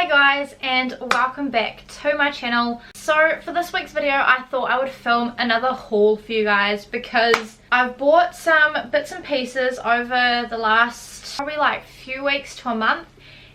Hi guys, and welcome back to my channel. So for this week's video I thought I would film another haul for you guys because I've bought some bits and pieces over the last probably like few weeks to a month,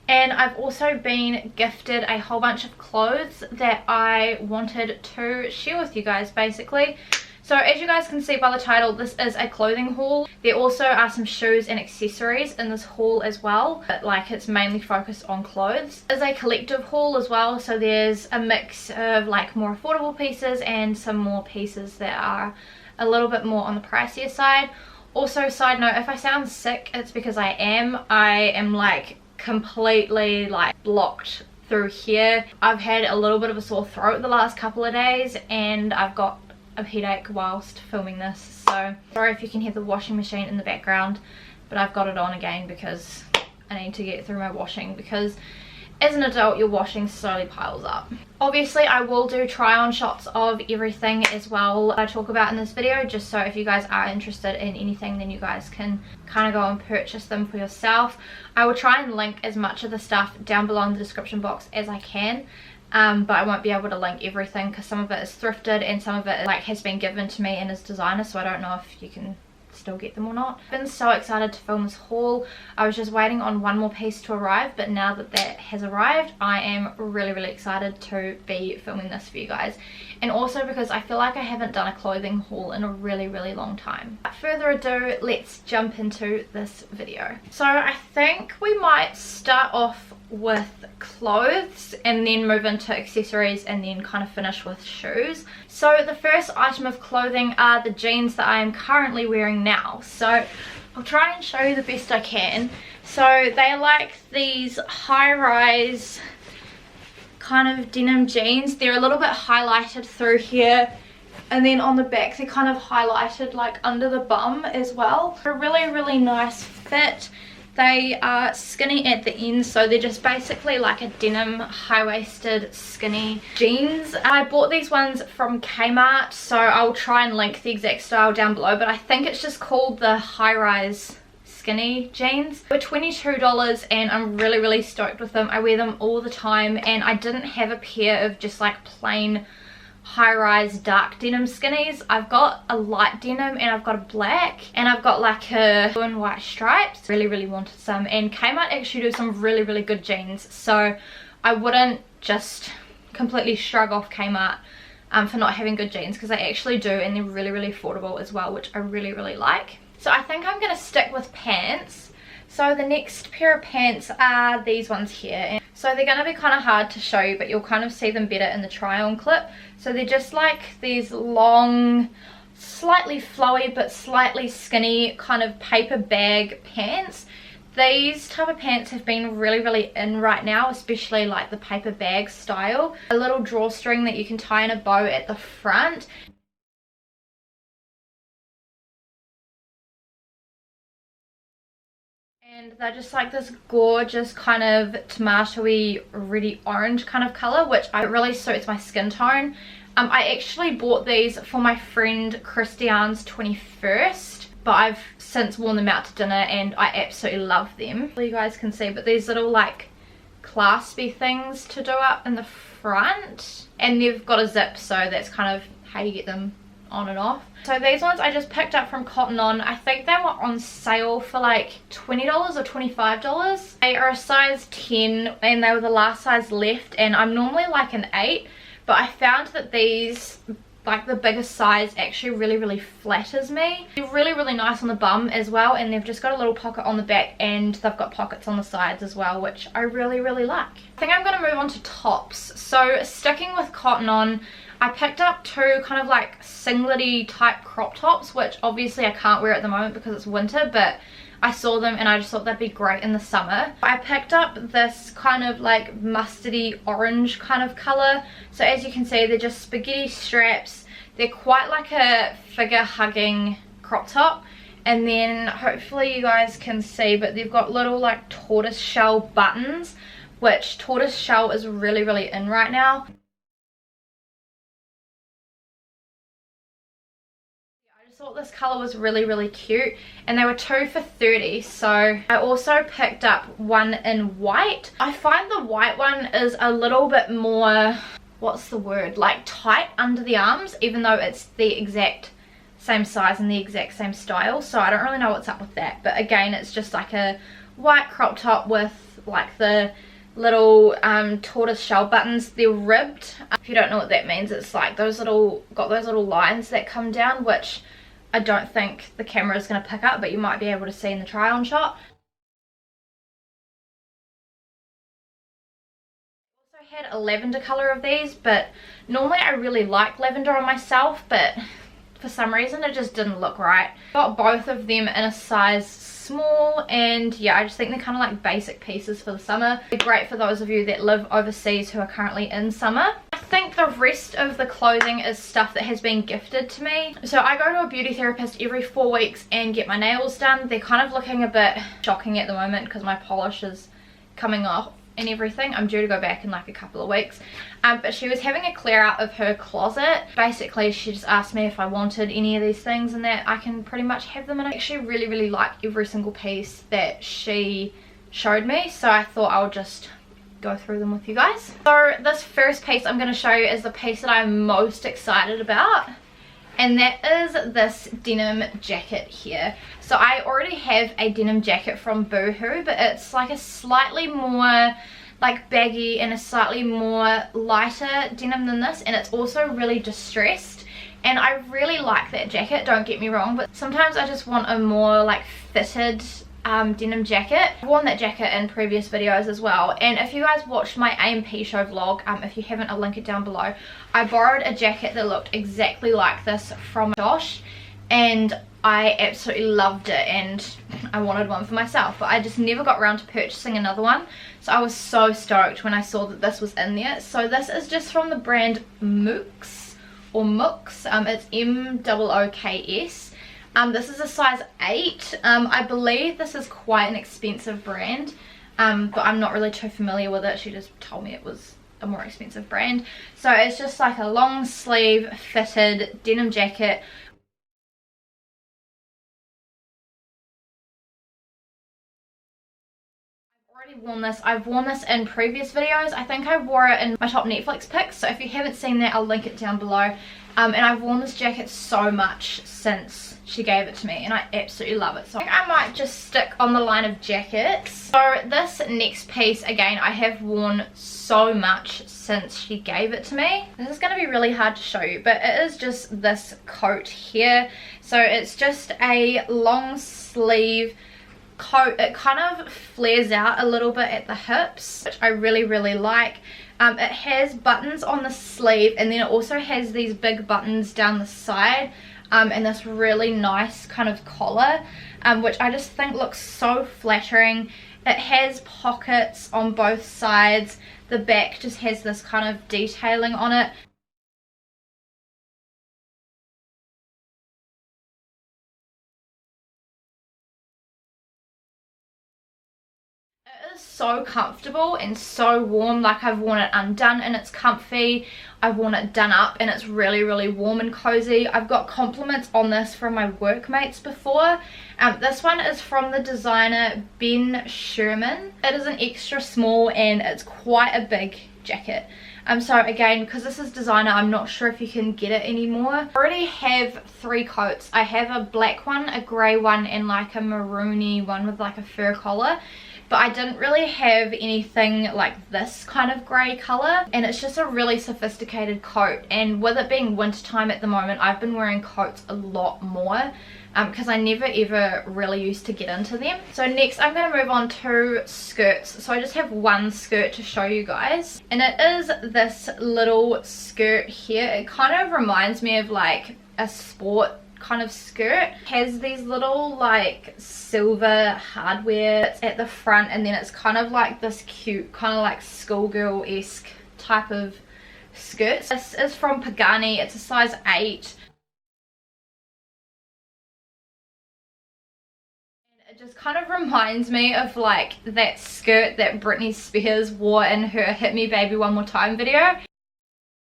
and I've also been gifted a whole bunch of clothes that I wanted to share with you guys basically. So as you guys can see by the title, this is a clothing haul. There also are some shoes and accessories in this haul as well, but like it's mainly focused on clothes. It's a collective haul as well, so there's a mix of like more affordable pieces and some more pieces that are a little bit more on the pricier side. Also, side note, if I sound sick, it's because I am like completely like blocked through here. I've had a little bit of a sore throat the last couple of days, and I've got a headache whilst filming this, so sorry if you can hear the washing machine in the background, but I've got it on again because I need to get through my washing, because as an adult your washing slowly piles up. Obviously I will do try on shots of everything as well I talk about in this video, just so if you guys are interested in anything then you guys can kind of go and purchase them for yourself. I will try and link as much of the stuff down below in the description box as I can. But I won't be able to link everything because some of it is thrifted and some of it like has been given to me and is designer, so I don't know if you can still get them or not. I've been so excited to film this haul. I was just waiting on one more piece to arrive, but now that that has arrived I am really excited to be filming this for you guys, and also because I feel like I haven't done a clothing haul in a really long time. Without further ado, let's jump into this video. So I think we might start off with clothes and then move into accessories and then kind of finish with shoes. So the first item of clothing are the jeans that I am currently wearing now. So I'll try and show you the best I can. So they are like these high-rise kind of denim jeans. They're a little bit highlighted through here, and then on the back they're kind of highlighted like under the bum as well. A really nice fit. They are skinny at the end, so they're just basically like a denim high-waisted skinny jeans. I bought these ones from Kmart, so I'll try and link the exact style down below, but I think it's just called the high-rise skinny jeans. They're $22 and I'm really stoked with them. I wear them all the time, and I didn't have a pair of just like plain high-rise dark denim skinnies. I've got a light denim and I've got a black, and I've got like a blue and white stripes. Really wanted some, and Kmart actually do some really good jeans, so I wouldn't just completely shrug off Kmart for not having good jeans, because they actually do, and they're really affordable as well, which I really like. So I think I'm gonna stick with pants. So the next pair of pants are these ones here. So they're going to be kind of hard to show you, but you'll kind of see them better in the try on clip. So they're just like these long, slightly flowy but slightly skinny kind of paper bag pants. These type of pants have been really in right now, especially like the paper bag style. A little drawstring that you can tie in a bow at the front. And they're just like this gorgeous kind of tomatoey reddy orange kind of colour, which really suits my skin tone. I actually bought these for my friend Christiane's 21st, but I've since worn them out to dinner and I absolutely love them. You guys can see, but these little like claspy things to do up in the front, and they've got a zip, so that's kind of how you get them on and off. So these ones I just picked up from Cotton On. I think they were on sale for like $20 or $25. They are a size 10 and they were the last size left, and I'm normally like an 8, but I found that these, like the biggest size, actually really flatters me. They're really nice on the bum as well, and they've just got a little pocket on the back and they've got pockets on the sides as well, which I really like. I think I'm going to move on to tops. So sticking with Cotton On, I picked up two kind of like singlet-y type crop tops, which obviously I can't wear at the moment because it's winter, but I saw them and I just thought they'd be great in the summer. I picked up this kind of like mustardy orange kind of colour. So as you can see, they're just spaghetti straps. They're quite like a figure hugging crop top, and then hopefully you guys can see, but they've got little like tortoise shell buttons, which tortoise shell is really in right now. thought this color was really cute, and they were 2 for $30. So I also picked up one in white. I find the white one is a little bit more, what's the word, like tight under the arms, even though it's the exact same size and the exact same style. So I don't really know what's up with that, but again, it's just like a white crop top with like the little tortoise shell buttons. They're ribbed. If you don't know what that means, it's like those little, got those little lines that come down, which I don't think the camera is going to pick up, but you might be able to see in the try on shot. Also had a lavender color of these, but normally I really like lavender on myself, but for some reason it just didn't look right. Got both of them in a size small, and yeah, I just think they're kind of like basic pieces for the summer. They're great for those of you that live overseas who are currently in summer. I think the rest of the clothing is stuff that has been gifted to me. So I go to a beauty therapist every 4 weeks and get my nails done. They're kind of looking a bit shocking at the moment because my polish is coming off and everything. I'm due to go back in like a couple of weeks, but she was having a clear out of her closet. Basically she just asked me if I wanted any of these things and that I can pretty much have them, and I actually really like every single piece that she showed me, so I thought I'll just go through them with you guys. So this first piece I'm going to show you is the piece that I'm most excited about, and that is this denim jacket here. So I already have a denim jacket from Boohoo, but it's like a slightly more like baggy and a slightly more lighter denim than this, and it's also really distressed, and I really like that jacket, don't get me wrong, but sometimes I just want a more like fitted denim jacket. I've worn that jacket in previous videos as well, and if you guys watched my A&P show vlog, if you haven't, I'll link it down below. I borrowed a jacket that looked exactly like this from Josh, and I absolutely loved it, and I wanted one for myself, but I just never got around to purchasing another one. So I was so stoked when I saw that this was in there. So this is just from the brand Mooks, or Mooks. It's M-O-O-K-S. This is a size 8. I believe this is quite an expensive brand, but I'm not really too familiar with it. She just told me it was a more expensive brand. So it's just like a long sleeve fitted denim jacket. Worn this. I've worn this in previous videos. I think I wore it in my top Netflix picks, so if you haven't seen that, I'll link it down below. And I've worn this jacket so much since she gave it to me, and I absolutely love it. So I think I might just stick on the line of jackets. So this next piece, again, I have worn so much since she gave it to me. This is going to be really hard to show you, but it is just this coat here. So it's just a long sleeve coat. It kind of flares out a little bit at the hips, which I really like. It has buttons on the sleeve, and then it also has these big buttons down the side, and this really nice kind of collar, which I just think looks so flattering. It has pockets on both sides. The back just has this kind of detailing on it. It is so comfortable and so warm. Like, I've worn it undone and it's comfy. I've worn it done up and it's really warm and cozy. I've got compliments on this from my workmates before. This one is from the designer Ben Sherman. It is an extra small and it's quite a big jacket. So again, because this is designer, I'm not sure if you can get it anymore. I already have 3 coats. I have a black one, a grey one, and like a maroony one with like a fur collar. But I didn't really have anything like this kind of grey colour, and it's just a really sophisticated coat. And with it being winter time at the moment, I've been wearing coats a lot more because I never ever really used to get into them. So next I'm going to move on to skirts. So I just have one skirt to show you guys, and it is this little skirt here. It kind of reminds me of like a sport kind of skirt. It has these little like silver hardware at the front, and then it's kind of like this cute kind of like schoolgirl-esque type of skirt. This is from Pagani. It's a size 8. And it just kind of reminds me of like that skirt that Britney Spears wore in her Hit Me Baby One More Time video.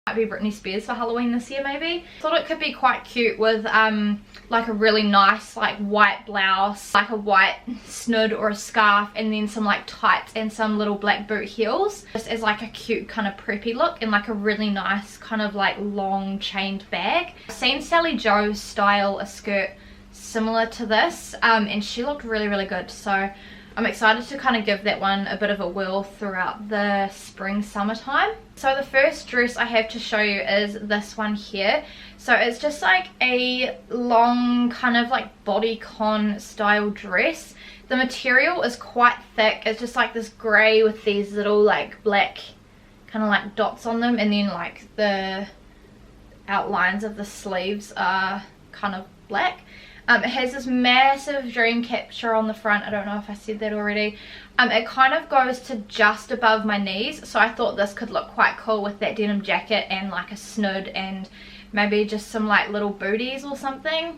Might be Britney Spears for Halloween this year maybe. Thought it could be quite cute with like a really nice like white blouse, like a white snood or a scarf, and then some like tights and some little black boot heels, just as like a cute kind of preppy look, and like a really nice kind of like long chained bag. I've seen Sally Jo style a skirt similar to this, and she looked really good, so I'm excited to kind of give that one a bit of a whirl throughout the spring summertime. So the first dress I have to show you is this one here. So it's just like a long kind of like bodycon style dress. The material is quite thick. It's just like this grey with these little like black kind of like dots on them, and then like the outlines of the sleeves are kind of black. It has this massive dream catcher on the front. I don't know if I said that already. It kind of goes to just above my knees, so I thought this could look quite cool with that denim jacket and like a snood and maybe just some like little booties or something.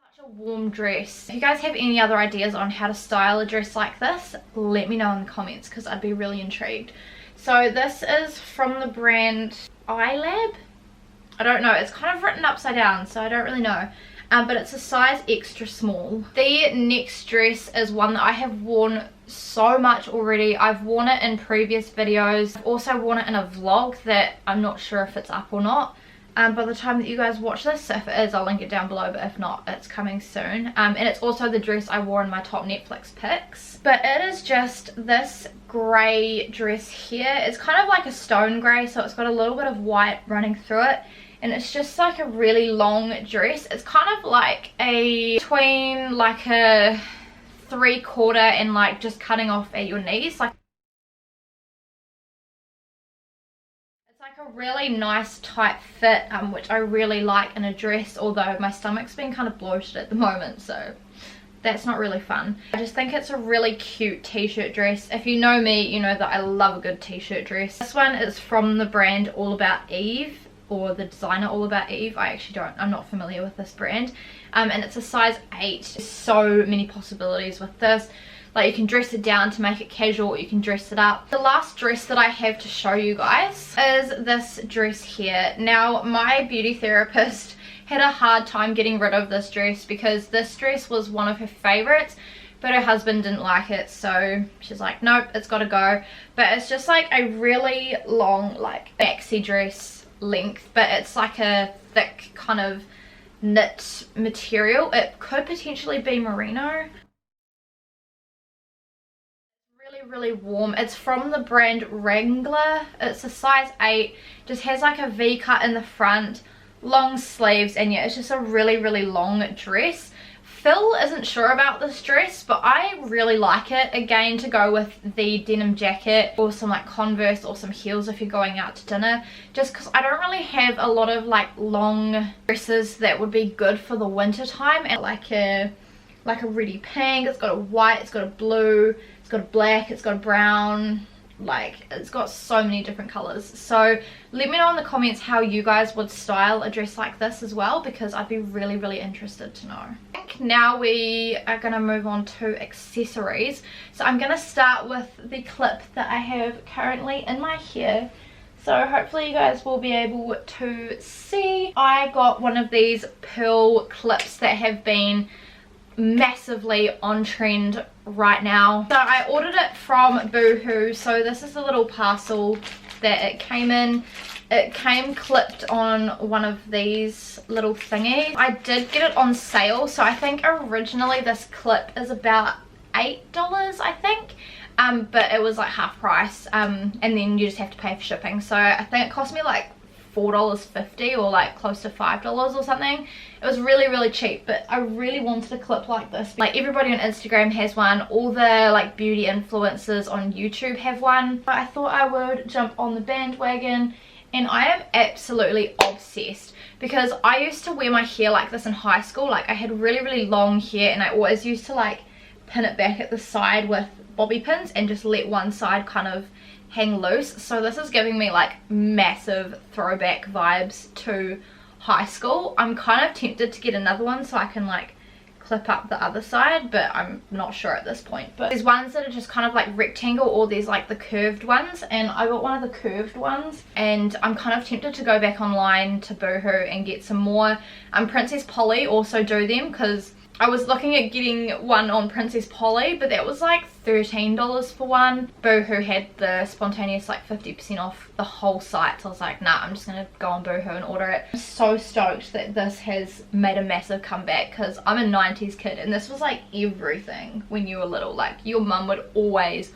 Such a warm dress. If you guys have any other ideas on how to style a dress like this, let me know in the comments because I'd be really intrigued. So this is from the brand iLab. I don't know, it's kind of written upside down, so I don't really know, but it's a size extra small. The next dress is one that I have worn so much already. I've worn it in previous videos. I've also worn it in a vlog that I'm not sure if it's up or not by the time that you guys watch this. If it is, I'll link it down below, but if not, it's coming soon. And it's also the dress I wore in my top Netflix pics. But it is just this grey dress here. It's kind of like a stone grey, so it's got a little bit of white running through it. And it's just like a really long dress. It's kind of like a between like a 3/4 and like just cutting off at your knees. Like it's like a really nice tight fit, which I really like in a dress, although my stomach's been kind of bloated at the moment, so that's not really fun. I just think it's a really cute t-shirt dress. If you know me, you know that I love a good t-shirt dress. This one is from the brand All About Eve, or the designer All About Eve. I'm not familiar with this brand, and it's a size 8. There's so many possibilities with this. Like, you can dress it down to make it casual, or you can dress it up. The last dress that I have to show you guys is this dress here. Now, my beauty therapist had a hard time getting rid of this dress because this dress was one of her favorites, but her husband didn't like it, so she's like, nope, it's gotta go. But it's just like a really long like maxi dress length, but it's like a thick kind of knit material. It could potentially be merino. Really warm. It's from the brand Wrangler. It's a size 8, just has like a V cut in the front, long sleeves, and yeah, it's just a really long dress. Phil isn't sure about this dress, but I really like it. Again, to go with the denim jacket or some like Converse or some heels if you're going out to dinner, just because I don't really have a lot of like long dresses that would be good for the winter time. And like a reddy pink, it's got a white, it's got a blue, it's got a black, it's got a brown, like it's got so many different colors. So let me know in the comments how you guys would style a dress like this as well, because I'd be really interested to know. I think now we are going to move on to accessories. So I'm going to start with the clip that I have currently in my hair. So hopefully you guys will be able to see. I got one of these pearl clips that have been massively on trend right now. So I ordered it from Boohoo. So this is the little parcel that it came in. It came clipped on one of these little thingies. I did get it on sale, so I think originally this clip is about $8, I think, but it was like half price, and then you just have to pay for shipping. So I think it cost me like $4.50 or like close to $5 or something. It was really cheap, but I really wanted a clip like this. Like, everybody on Instagram has one, all the like beauty influencers on YouTube have one. But I thought I would jump on the bandwagon, and I am absolutely obsessed because I used to wear my hair like this in high school. Like, I had really long hair, and I always used to like pin it back at the side with bobby pins and just let one side kind of hang loose. So this is giving me like massive throwback vibes to high school. I'm kind of tempted to get another one so I can like clip up the other side, but I'm not sure at this point. But there's ones that are just kind of like rectangle, or there's like the curved ones, and I got one of the curved ones, and I'm kind of tempted to go back online to Boohoo and get some more. Princess Polly also do them, because I was looking at getting one on Princess Polly, but that was like $13 for one. Boohoo had the spontaneous like 50% off the whole site, so I was like, nah, I'm just gonna go on Boohoo and order it. I'm so stoked that this has made a massive comeback, because I'm a 90s kid and this was like everything when you were little. Like your mum would always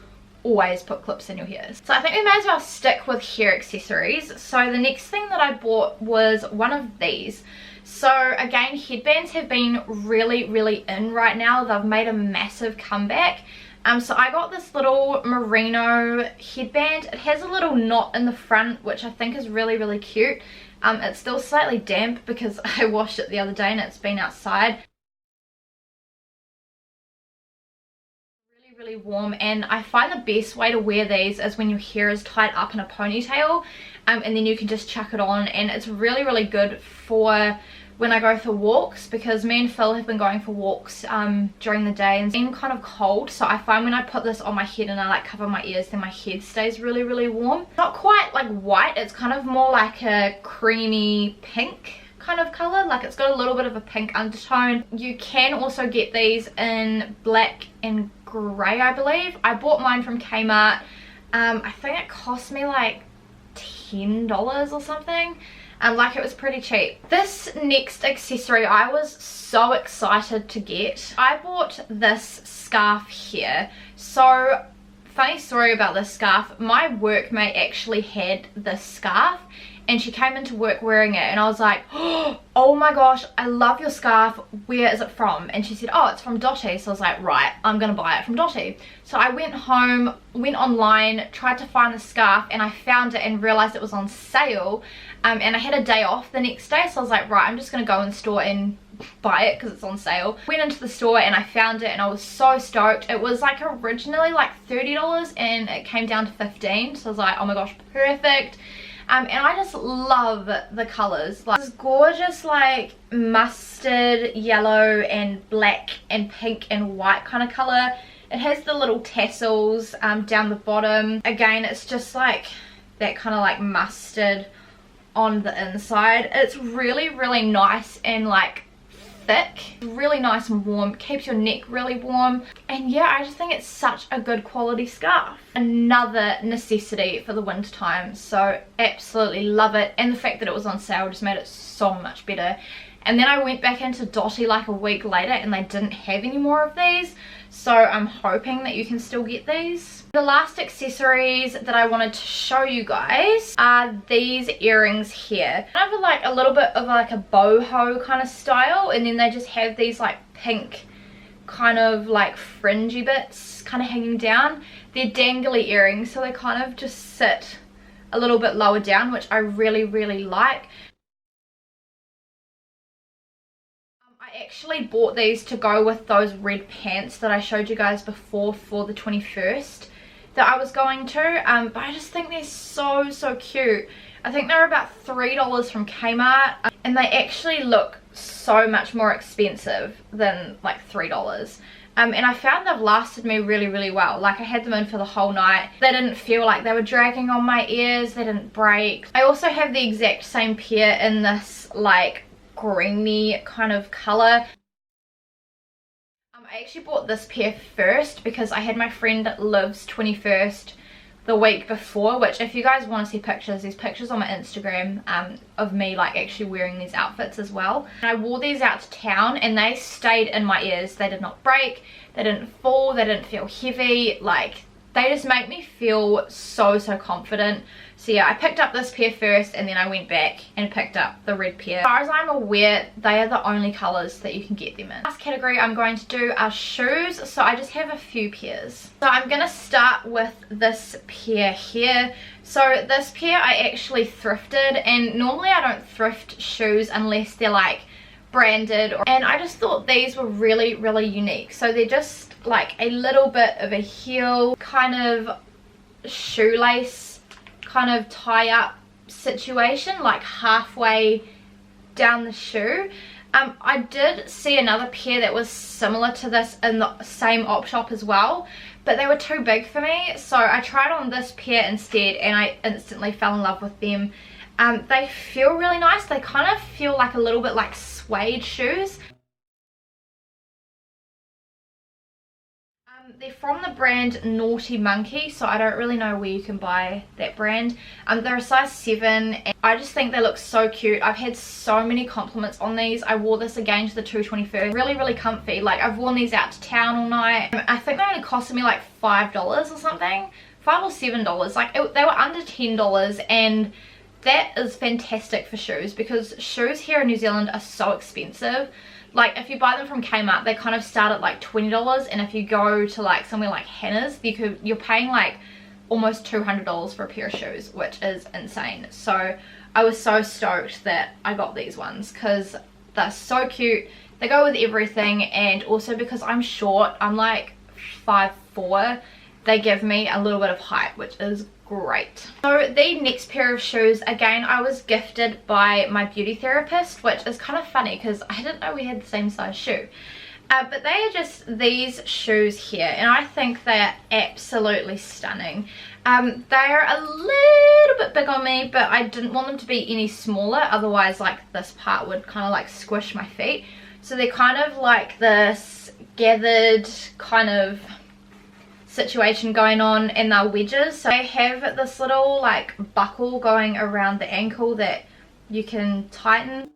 put clips in your hair. So I think we may as well stick with hair accessories. So the next thing that I bought was one of these. So again, headbands have been really in right now. They've made a massive comeback. So I got this little merino headband. It has a little knot in the front, which I think is really cute. It's still slightly damp because I washed it the other day and it's been outside. Really warm, and I find the best way to wear these is when your hair is tied up in a ponytail, and then you can just chuck it on, and it's really good for when I go for walks, because me and Phil have been going for walks during the day and it's been kind of cold. So I find when I put this on my head and I like cover my ears, then my head stays really warm. Not quite like white, it's kind of more like a creamy pink kind of color. Like it's got a little bit of a pink undertone. You can also get these in black and grey, I believe. I bought mine from Kmart. I think it cost me like $10 or something. Like it was pretty cheap. This next accessory I was so excited to get. I bought this scarf here. So funny story about this scarf, my workmate actually had this scarf and she came into work wearing it, and I was like, oh my gosh, I love your scarf, where is it from? And she said, oh, it's from Dotti. So I was like, right, I'm gonna buy it from Dotti. So I went home, went online, tried to find the scarf, and I found it and realized it was on sale. And I had a day off the next day, so I was like, right, I'm just gonna go in the store and buy it because it's on sale. Went into the store and I found it and I was so stoked. It was like originally like $30 and it came down to $15, so I was like, oh my gosh, perfect. And I just love the colors. Like this gorgeous like mustard yellow and black and pink and white kind of color. It has the little tassels down the bottom. Again, it's just like that kind of like mustard on the inside. It's really nice and like thick, really nice and warm, keeps your neck really warm, and yeah, I just think it's such a good quality scarf. Another necessity for the winter time, so absolutely love it, and the fact that it was on sale just made it so much better. And then I went back into Dotti like a week later and they didn't have any more of these, so I'm hoping that you can still get these. The last accessories that I wanted to show you guys are these earrings here. Kind of like a little bit of like a boho kind of style, and then they just have these like pink kind of like fringy bits kind of hanging down. They're dangly earrings, so they kind of just sit a little bit lower down, which I really like. I actually bought these to go with those red pants that I showed you guys before for the 21st that I was going to, but I just think they're so cute. I think they're about $3 from Kmart, and they actually look so much more expensive than like $3. And I found they've lasted me really well. Like I had them in for the whole night. They didn't feel like they were dragging on my ears, they didn't break. I also have the exact same pair in this like greeny kind of color. I actually bought this pair first because I had my friend Liv's 21st the week before, which if you guys want to see pictures, there's pictures on my Instagram of me like actually wearing these outfits as well. And I wore these out to town and they stayed in my ears. They did not break, they didn't fall, they didn't feel heavy, like they just make me feel so confident. So yeah, I picked up this pair first and then I went back and picked up the red pair. As far as I'm aware, they are the only colours that you can get them in. Last category I'm going to do are shoes, so I just have a few pairs. So I'm going to start with this pair here. So this pair I actually thrifted, and normally I don't thrift shoes unless they're like branded, and I just thought these were really unique. So they're just like a little bit of a heel kind of shoelace kind of tie up situation, like halfway down the shoe. I did see another pair that was similar to this in the same op shop as well, but they were too big for me, so I tried on this pair instead and I instantly fell in love with them. They feel really nice. They kind of feel like a little bit like suede shoes. They're from the brand Naughty Monkey, so I don't really know where you can buy that brand. They're a size 7 and I just think they look so cute. I've had so many compliments on these. I wore this again to the 221st. Really comfy. Like, I've worn these out to town all night. I think they only costed me like $5 or something. $5 or $7. Like, they were under $10, and that is fantastic for shoes because shoes here in New Zealand are so expensive. Like, if you buy them from Kmart, they kind of start at like $20, and if you go to like somewhere like Hannah's, you're paying like almost $200 for a pair of shoes, which is insane. So I was so stoked that I got these ones because they're so cute. They go with everything, and also because I'm short, I'm like 5'4", they give me a little bit of height, which is great. So the next pair of shoes, again, I was gifted by my beauty therapist, which is kind of funny because I didn't know we had the same size shoe. But they are just these shoes here, and I think they're absolutely stunning. They are a little bit big on me, but I didn't want them to be any smaller, otherwise like this part would kind of like squish my feet. So they're kind of like this gathered kind of situation going on, and they're wedges. So they have this little like buckle going around the ankle that you can tighten.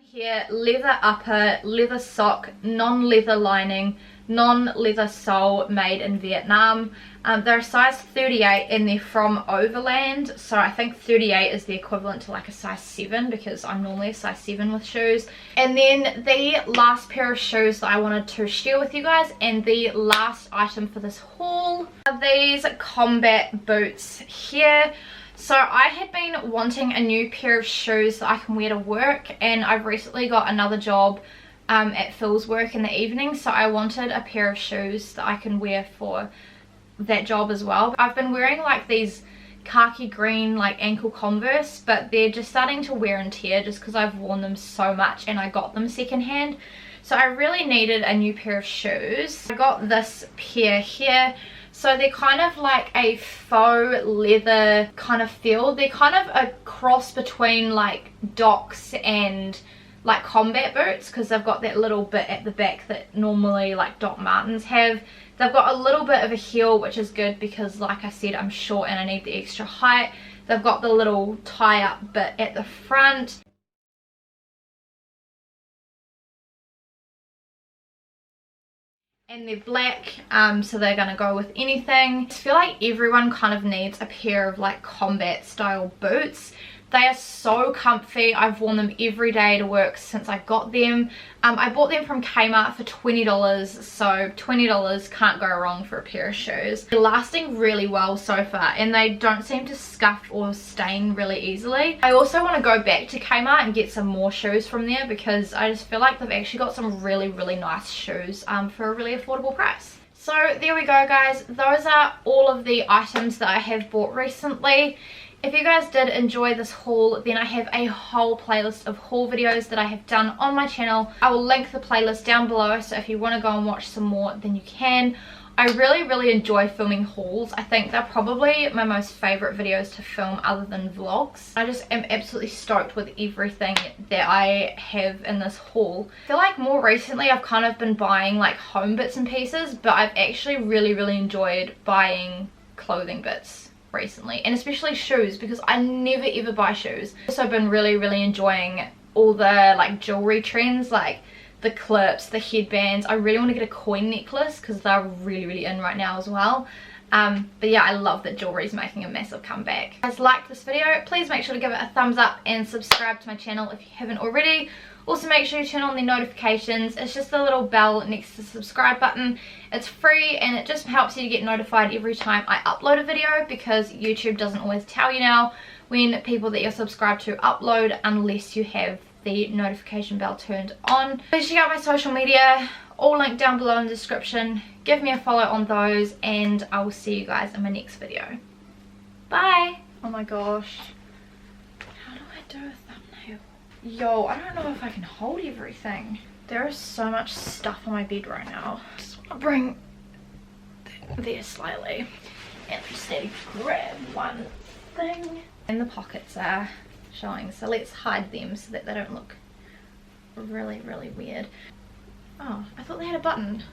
Here, leather upper, leather sock, non-leather lining, non-leather sole, made in Vietnam. They're a size 38 and they're from Overland, so I think 38 is the equivalent to like a size 7 because I'm normally a size 7 with shoes. And then the last pair of shoes that I wanted to share with you guys, and the last item for this haul, are these combat boots here. So I had been wanting a new pair of shoes that I can wear to work, and I've recently got another job at Phil's work in the evening, so I wanted a pair of shoes that I can wear for that job as well. I've been wearing like these khaki green like ankle Converse, but they're just starting to wear and tear just because I've worn them so much and I got them secondhand. So I really needed a new pair of shoes. I got this pair here. So they're kind of like a faux leather kind of feel. They're kind of a cross between like Docs and like combat boots, because they've got that little bit at the back that normally like Doc Martens have. They've got a little bit of a heel, which is good because like I said, I'm short and I need the extra height. They've got the little tie up bit at the front. And they're black, so they're gonna go with anything. I feel like everyone kind of needs a pair of like combat style boots. They are so comfy. I've worn them every day to work since I got them. I bought them from Kmart for $20, so $20 can't go wrong for a pair of shoes. They're lasting really well so far, and they don't seem to scuff or stain really easily. I also want to go back to Kmart and get some more shoes from there because I just feel like they've actually got some really nice shoes for a really affordable price. So there we go, guys. Those are all of the items that I have bought recently. If you guys did enjoy this haul, then I have a whole playlist of haul videos that I have done on my channel. I will link the playlist down below, so if you want to go and watch some more, then you can. I really enjoy filming hauls. I think they're probably my most favourite videos to film other than vlogs. I just am absolutely stoked with everything that I have in this haul. I feel like more recently I've kind of been buying like home bits and pieces, but I've actually really enjoyed buying clothing bits recently, and especially shoes, because I never ever buy shoes. I've also been really enjoying all the like jewelry trends, like the clips, the headbands. I really want to get a coin necklace because they're really in right now as well. But yeah, I love that jewelry is making a massive comeback. If you guys liked this video, please make sure to give it a thumbs up and subscribe to my channel if you haven't already. Also make sure you turn on the notifications. It's just the little bell next to the subscribe button. It's free and it just helps you to get notified every time I upload a video, because YouTube doesn't always tell you now when people that you're subscribed to upload unless you have the notification bell turned on. Please check out my social media, all linked down below in the description. Give me a follow on those, and I will see you guys in my next video. Bye! Oh my gosh. How do I do do a thumbnail. Yo, I don't know if I can hold everything. There is so much stuff on my bed right now. Just want to bring there slightly. And I just need to grab one thing. And the pockets are showing, so let's hide them so that they don't look really, really weird. Oh, I thought they had a button.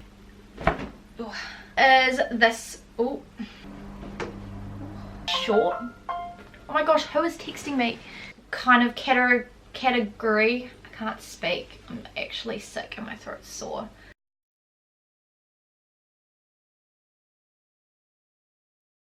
Ooh. Is this, oh, short? Oh my gosh, who is texting me? Kind of category. I can't speak. I'm actually sick and my throat's sore.